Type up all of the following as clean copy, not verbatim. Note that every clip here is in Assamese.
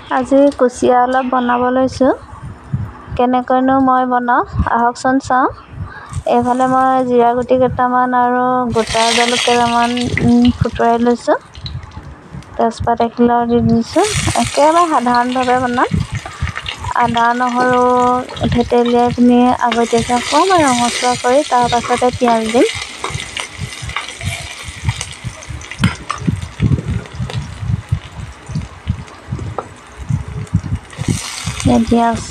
আজি কুচিয়া অলপ বনাব লৈছোঁ। কেনেকৈনো মই বনাওঁ আহকচোন চাওঁ। এইফালে মই জিৰা গুটি কেইটামান আৰু গোটা জালুক কেইটামান ফুটুৱাই লৈছোঁ। তেজপাত এখিলাও দি দিছোঁ। একেবাৰে সাধাৰণভাৱে বনাম। আদা নহৰু থেতেলিয়াই পিনি আগতীয়াকৈ অকণমান ৰঙচুৱা কৰি তাৰ পাছতে পিঁয়াজ দিম। পিঁয়াজ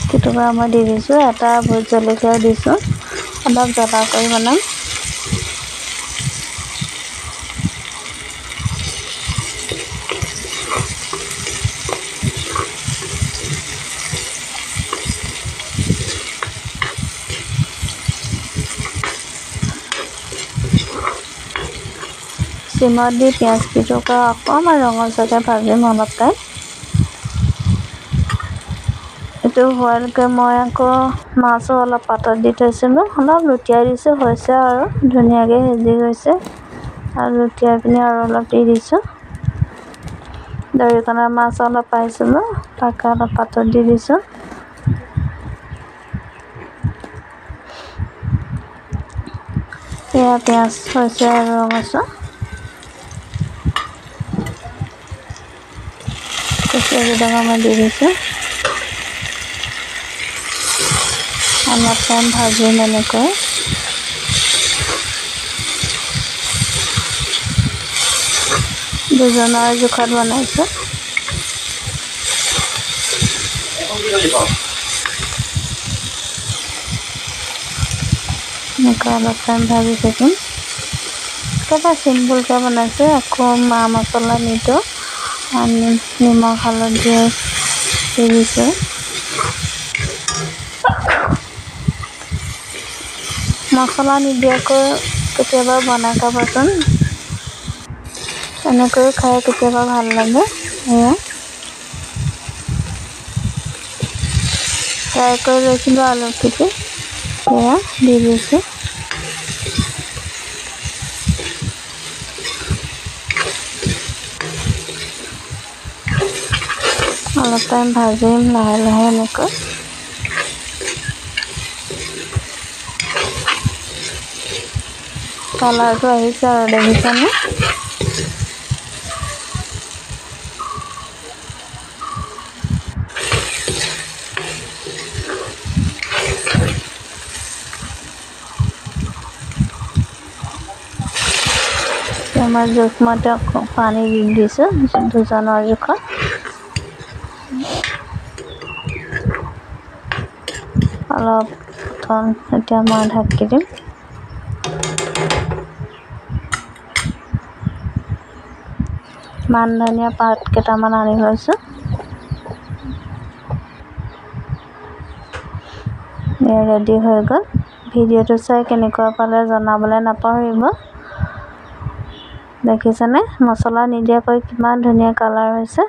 কেইটুকুৰা মই দি দিছোঁ। এটা ভোট জলকীয়াও দিছোঁ। অলপ জ্বলা কৰি বনাম। চিমত দি পিঁয়াজ কেইটুকুৰা অকণমান ৰঙচুৱাকৈ ভাজিম অলপ টাইম। এইটো হোৱালৈকে মই আকৌ মাছো অলপ পাতত দি থৈছিলোঁ। অলপ লুটিয়াই দিছোঁ, হৈছে আৰু ধুনীয়াকৈ সিজি গৈছে। আৰু লুটিয়াই পিনি আৰু অলপ দি দিছোঁ। দৰিকণা মাছ অলপ পাইছিলোঁ, তাকে অলপ পাতত দি দিছোঁ। এয়া পিঁয়াজ হৈছে আৰু ৰঙচুৱা। কুচিয়া কেইটকা মই দি দিছোঁ। অলপ টাইম ভাজিম এনেকৈ। দুজনৰ জোখত বনাইছোঁ। এনেকৈ অলপ টাইম ভাজি থাকিম। একেবাৰে চিম্পুলকৈ বনাইছোঁ, একো মা মছলা নিদিওঁ। নিমখ হালধি দি দিছোঁ। মছলা নিদিয়াকৈ কেতিয়াবা বনাই খাবচোন। এনেকৈও খাই কেতিয়াবা ভাল লাগে। এয়া ফ্ৰাই কৰি লৈছিলোঁ আলুখিনি, এয়া দি দিছোঁ। অলপ টাইম ভাজিম লাহে লাহে এনেকৈ। কালাৰটো আহিছে আৰু দেখিছেনে? মই জোখমতে পানী দি দিছোঁ, দুজনৰ জোখত। অলপ এতিয়া মই ঢাকি দিম। মান ধনিয়া পাত কেইটামান আনি লৈছোঁ। ৰেডি হৈ গ'ল। ভিডিঅ'টো চাই কেনেকুৱা পালে জনাবলৈ নাপাহৰিব। দেখিছেনে মছলা নিদিয়াকৈ কিমান ধুনীয়া কালাৰ হৈছে।